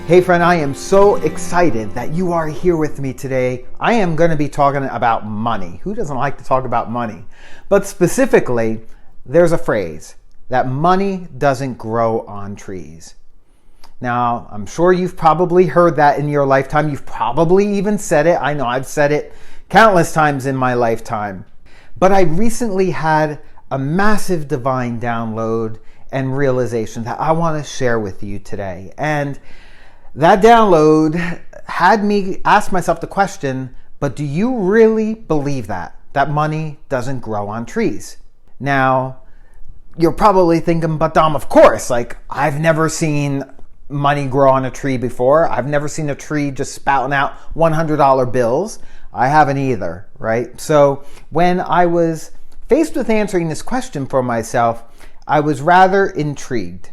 Hey friend, I am so excited that you are here with me today. I am going to be talking about money. Who doesn't like to talk about money? But specifically, there's a phrase that money doesn't grow on trees. Now, I'm sure you've probably heard that in your lifetime. You've probably even said it. I know I've said it countless times in my lifetime. But I recently had a massive divine download and realization that I want to share with you today. And that download had me ask myself the question, but do you really believe that money doesn't grow on trees? Now, you're probably thinking, but Dom, of course, I've never seen money grow on a tree before. I've never seen a tree just spouting out $100 bills. I haven't either, right? So when I was faced with answering this question for myself, I was rather intrigued.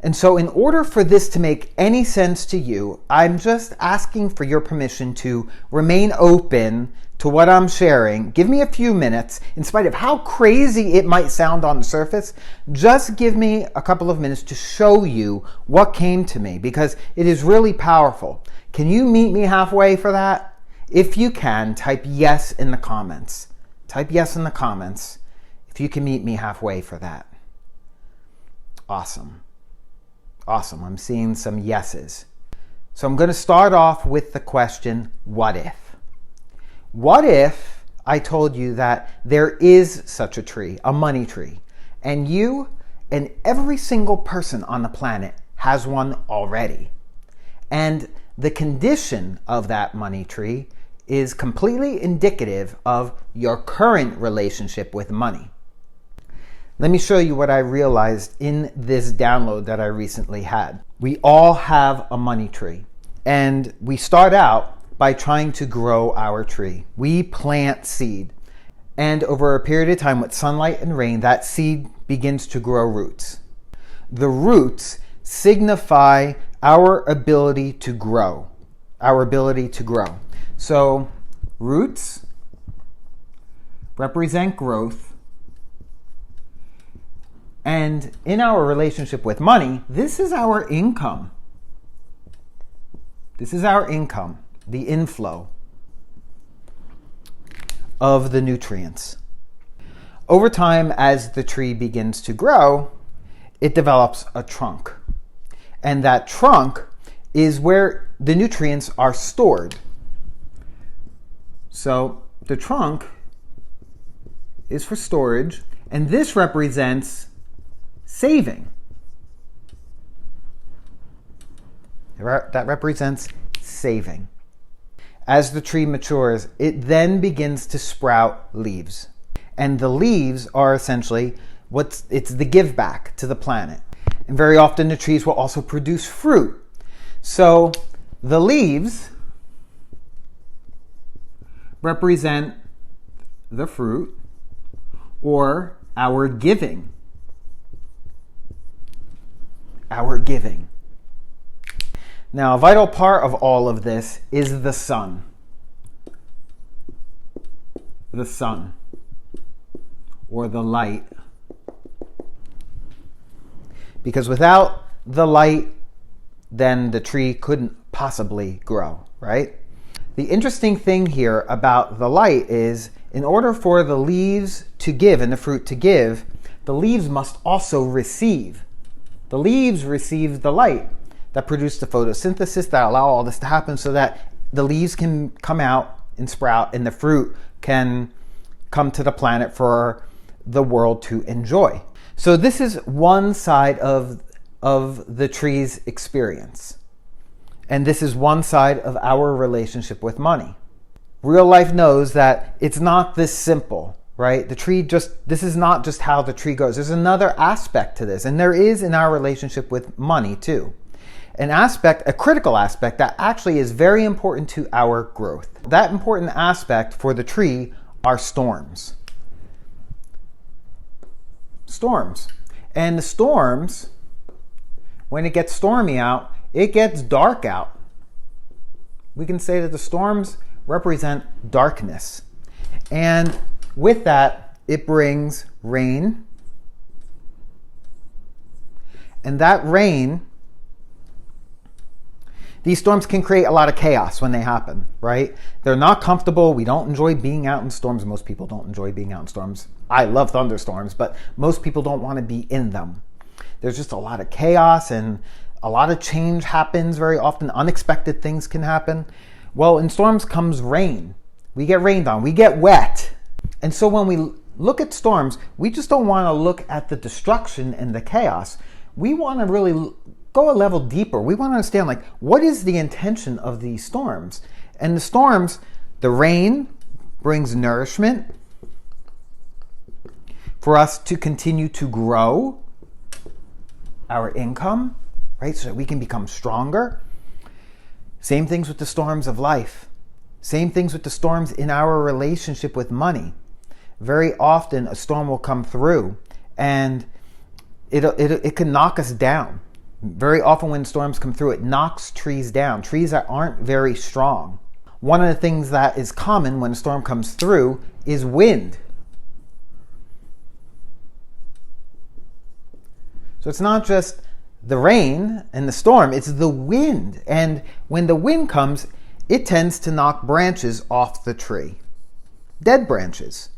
And so in order for this to make any sense to you, I'm just asking for your permission to remain open to what I'm sharing. Give me a few minutes. In spite of how crazy it might sound on the surface, just give me a couple of minutes to show you what came to me, because it is really powerful. Can you meet me halfway for that? If you can, type yes in the comments. Type yes in the comments if you can meet me halfway for that. Awesome. Awesome. I'm seeing some yeses. So I'm going to start off with the question, what if? What if I told you that there is such a tree, a money tree, and you and every single person on the planet has one already? And the condition of that money tree is completely indicative of your current relationship with money. Let me show you what I realized in this download that I recently had. We all have a money tree, and we start out by trying to grow our tree. We plant seed, and over a period of time with sunlight and rain, that seed begins to grow roots. The roots signify our ability to grow, So roots represent growth. And in our relationship with money, this is our income. This is our income, the inflow of the nutrients. Over time, as the tree begins to grow, it develops a trunk. And that trunk is where the nutrients are stored. So the trunk is for storage, and this represents saving. That represents saving. As the tree matures, it then begins to sprout leaves. And the leaves are essentially it's the give back to the planet. And very often the trees will also produce fruit. So the leaves represent the fruit or our giving. Our giving. Now, a vital part of all of this is the sun. The sun, or the light. Because without the light, then the tree couldn't possibly grow, right? The interesting thing here about the light is, in order for the leaves to give and the fruit to give, the leaves must also receive. The leaves receive the light that produce the photosynthesis that allow all this to happen so that the leaves can come out and sprout and the fruit can come to the planet for the world to enjoy. So this is one side of the tree's experience. And this is one side of our relationship with money. Real life knows that it's not this simple. Right? This is not just how the tree goes. There's another aspect to this, and there is in our relationship with money too. A critical aspect that actually is very important to our growth. That important aspect for the tree are storms. Storms. And the storms, when it gets stormy out, it gets dark out. We can say that the storms represent darkness. And with that, it brings rain. And that rain These storms can create a lot of chaos when they happen, right? They're not comfortable. We don't enjoy being out in storms. Most people don't enjoy being out in storms. I love thunderstorms, but most people don't want to be in them. There's just a lot of chaos and a lot of change happens very often. Unexpected things can happen. Well, in storms comes rain. We get rained on. We get wet. And so when we look at storms, we just don't want to look at the destruction and the chaos. We want to really go a level deeper. We want to understand, like, what is the intention of these storms? And the storms, the rain brings nourishment for us to continue to grow our income, right? So that we can become stronger. Same things with the storms of life. Same things with the storms in our relationship with money. Very often a storm will come through and it can knock us down. Very often when storms come through, it knocks trees down, trees that aren't very strong. One of the things that is common when a storm comes through is wind. So it's not just the rain and the storm, it's the wind. And when the wind comes, it tends to knock branches off the tree, dead branches.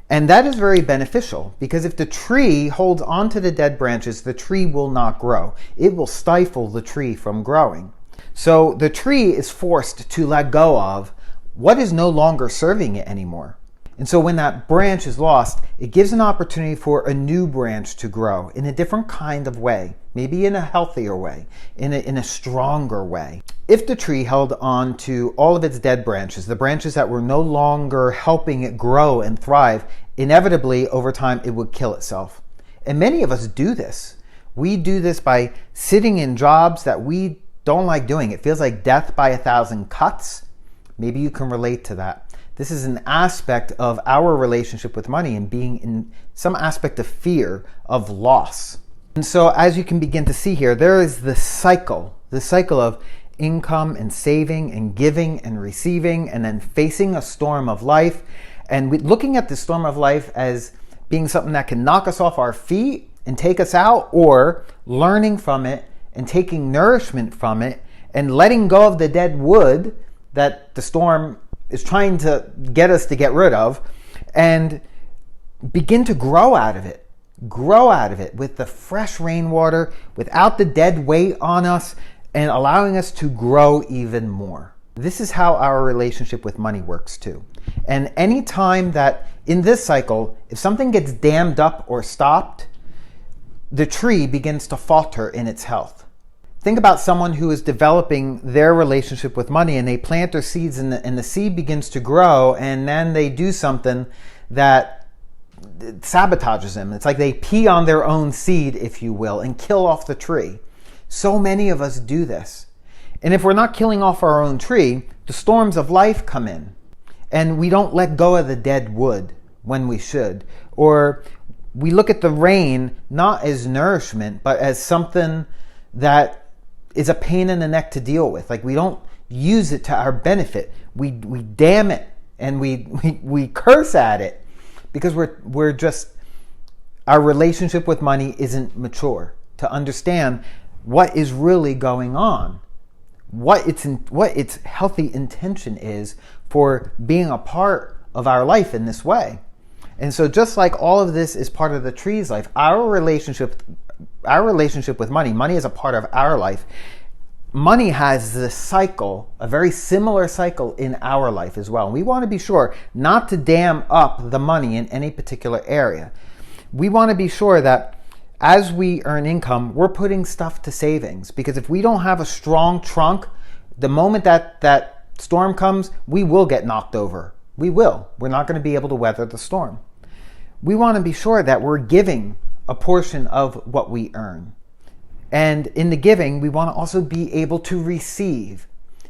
And that is very beneficial because if the tree holds onto the dead branches, the tree will not grow. It will stifle the tree from growing. So the tree is forced to let go of what is no longer serving it anymore. And so when that branch is lost, it gives an opportunity for a new branch to grow in a different kind of way, maybe in a healthier way, in a stronger way. If the tree held on to all of its dead branches, the branches that were no longer helping it grow and thrive, inevitably over time it would kill itself. And many of us do this. We do this by sitting in jobs that we don't like doing. It feels like death by 1,000 cuts. Maybe you can relate to that. This is an aspect of our relationship with money and being in some aspect of fear of loss. And so as you can begin to see here, there is the cycle of income and saving and giving and receiving and then facing a storm of life. And looking at the storm of life as being something that can knock us off our feet and take us out, or learning from it and taking nourishment from it and letting go of the dead wood that the storm is trying to get us to get rid of, and begin to grow out of it with the fresh rainwater, without the dead weight on us, and allowing us to grow even more. This is how our relationship with money works too. And any time that in this cycle, if something gets dammed up or stopped, the tree begins to falter in its health. Think about someone who is developing their relationship with money and they plant their seeds and the seed begins to grow, and then they do something that sabotages them. It's like they pee on their own seed, if you will, and kill off the tree. So many of us do this. And if we're not killing off our own tree, the storms of life come in and we don't let go of the dead wood when we should. Or we look at the rain not as nourishment, but as something that is a pain in the neck to deal with. Like, we don't use it to our benefit. We damn it and we curse at it because we're just, our relationship with money isn't mature to understand what is really going on, what its healthy intention is for being a part of our life in this way. And so just like all of this is part of the tree's life, our relationship with money is a part of our life. Money has this cycle, a very similar cycle in our life as well. And we want to be sure not to dam up the money in any particular area. We want to be sure that as we earn income, we're putting stuff to savings. Because if we don't have a strong trunk, the moment that storm comes, we will get knocked over. We will. We're not going to be able to weather the storm. We want to be sure that we're giving a portion of what we earn. And in the giving, we want to also be able to receive.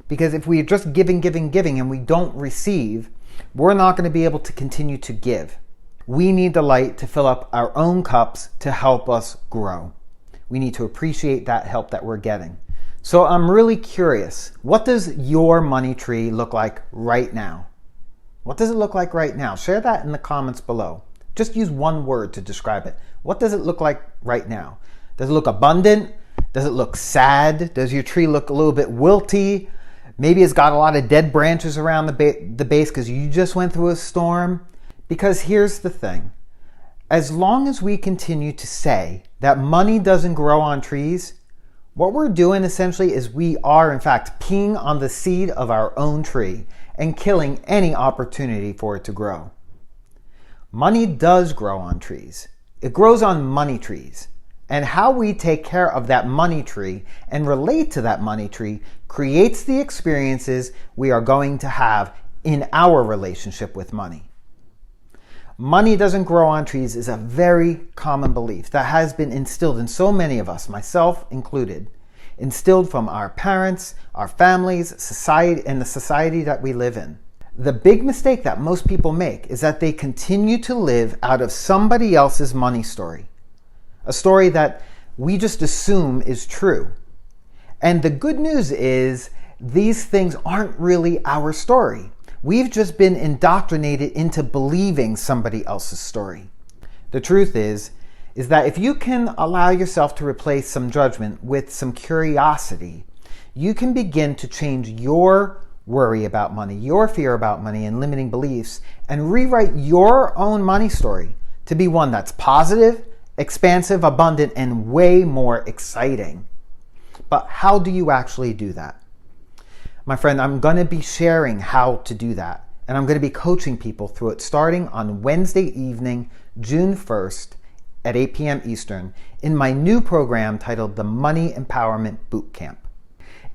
Because if we are just giving and we don't receive, we're not going to be able to continue to give. We need the light to fill up our own cups to help us grow. We need to appreciate that help that we're getting. So I'm really curious, what does your money tree look like right now? What does it look like right now? Share that in the comments below. Just use one word to describe it. What does it look like right now? Does it look abundant? Does it look sad? Does your tree look a little bit wilty? Maybe it's got a lot of dead branches around the base because you just went through a storm. Because here's the thing. As long as we continue to say that money doesn't grow on trees, what we're doing essentially is we are in fact peeing on the seed of our own tree and killing any opportunity for it to grow. Money does grow on trees. It grows on money trees. And how we take care of that money tree and relate to that money tree creates the experiences we are going to have in our relationship with money. Money doesn't grow on trees is a very common belief that has been instilled in so many of us, myself included, instilled from our parents, our families, society, and the society that we live in. The big mistake that most people make is that they continue to live out of somebody else's money story, a story that we just assume is true. And the good news is these things aren't really our story. We've just been indoctrinated into believing somebody else's story. The truth is that if you can allow yourself to replace some judgment with some curiosity, you can begin to change your worry about money, your fear about money and limiting beliefs, and rewrite your own money story to be one that's positive, expansive, abundant, and way more exciting. But how do you actually do that? My friend, I'm going to be sharing how to do that. And I'm going to be coaching people through it starting on Wednesday evening, June 1st at 8 p.m. Eastern in my new program titled the Money Empowerment Bootcamp.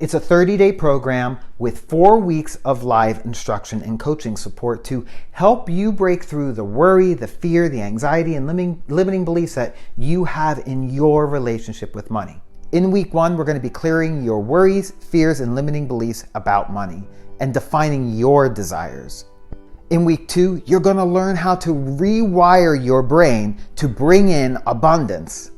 It's a 30-day program with 4 weeks of live instruction and coaching support to help you break through the worry, the fear, the anxiety, and limiting beliefs that you have in your relationship with money. In week 1, we're going to be clearing your worries, fears, and limiting beliefs about money and defining your desires. In week 2, you're going to learn how to rewire your brain to bring in abundance.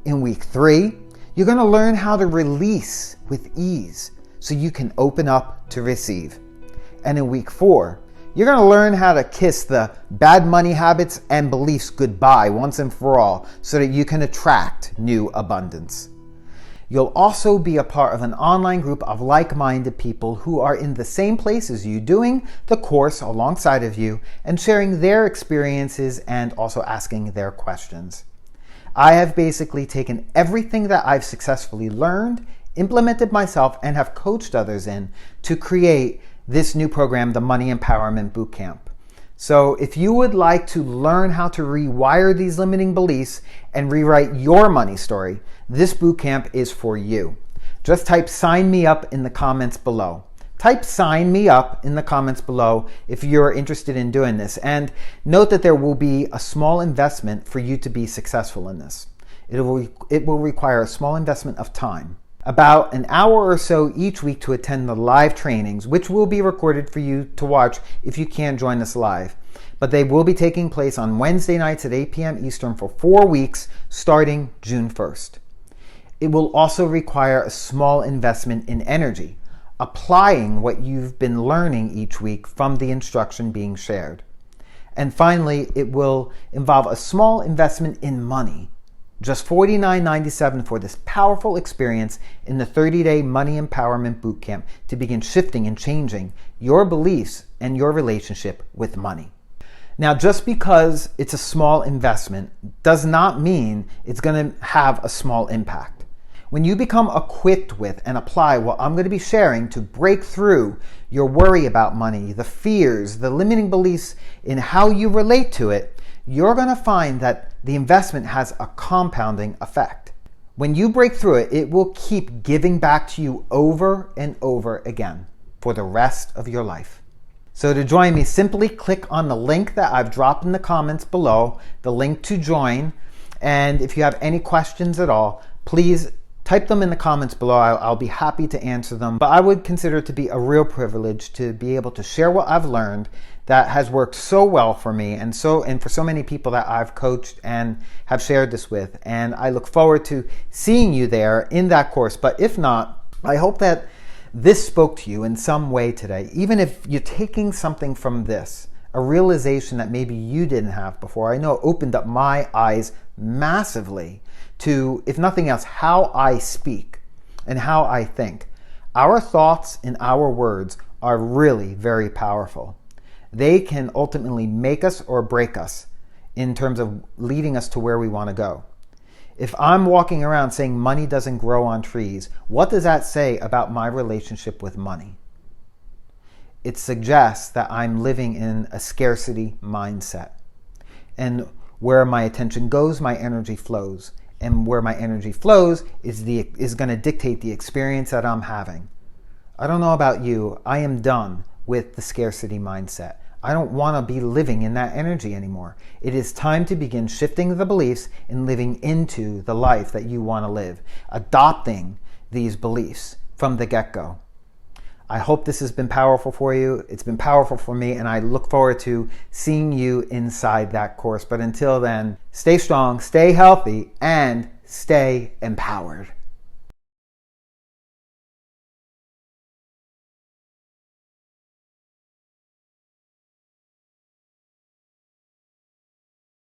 In week 3, you're going to learn how to release with ease so you can open up to receive. And in week 4, you're going to learn how to kiss the bad money habits and beliefs goodbye once and for all so that you can attract new abundance. You'll also be a part of an online group of like-minded people who are in the same place as you, doing the course alongside of you and sharing their experiences and also asking their questions. I have basically taken everything that I've successfully learned, implemented myself, and have coached others in to create this new program, the Money Empowerment Bootcamp. So if you would like to learn how to rewire these limiting beliefs and rewrite your money story, this bootcamp is for you. Just type "sign me up" in the comments below. Type "sign me up" in the comments below if you're interested in doing this. And note that there will be a small investment for you to be successful in this. It will require a small investment of time, about an hour or so each week to attend the live trainings, which will be recorded for you to watch if you can't join us live. But they will be taking place on Wednesday nights at 8 p.m. Eastern for 4 weeks starting June 1st. It will also require a small investment in energy, applying what you've been learning each week from the instruction being shared. And finally, it will involve a small investment in money, just $49.97 for this powerful experience in the 30-day Money Empowerment Bootcamp to begin shifting and changing your beliefs and your relationship with money. Now, just because it's a small investment does not mean it's going to have a small impact. When you become equipped with and apply what I'm going to be sharing to break through your worry about money, the fears, the limiting beliefs in how you relate to it, you're going to find that the investment has a compounding effect. When you break through it, it will keep giving back to you over and over again for the rest of your life. So to join me, simply click on the link that I've dropped in the comments below, the link to join. And if you have any questions at all, please type them in the comments below. I'll be happy to answer them. But I would consider it to be a real privilege to be able to share what I've learned that has worked so well for me and for so many people that I've coached and have shared this with. And I look forward to seeing you there in that course. But if not, I hope that this spoke to you in some way today. Even if you're taking something from this, a realization that maybe you didn't have before. I know it opened up my eyes massively to, if nothing else, how I speak and how I think. Our thoughts and our words are really very powerful. They can ultimately make us or break us in terms of leading us to where we want to go. If I'm walking around saying money doesn't grow on trees, what does that say about my relationship with money? It suggests that I'm living in a scarcity mindset. And where my attention goes, my energy flows. And where my energy flows is going to dictate the experience that I'm having. I don't know about you. I am done with the scarcity mindset. I don't want to be living in that energy anymore. It is time to begin shifting the beliefs and living into the life that you want to live, adopting these beliefs from the get-go. I hope this has been powerful for you. It's been powerful for me, and I look forward to seeing you inside that course. But until then, stay strong, stay healthy, and stay empowered.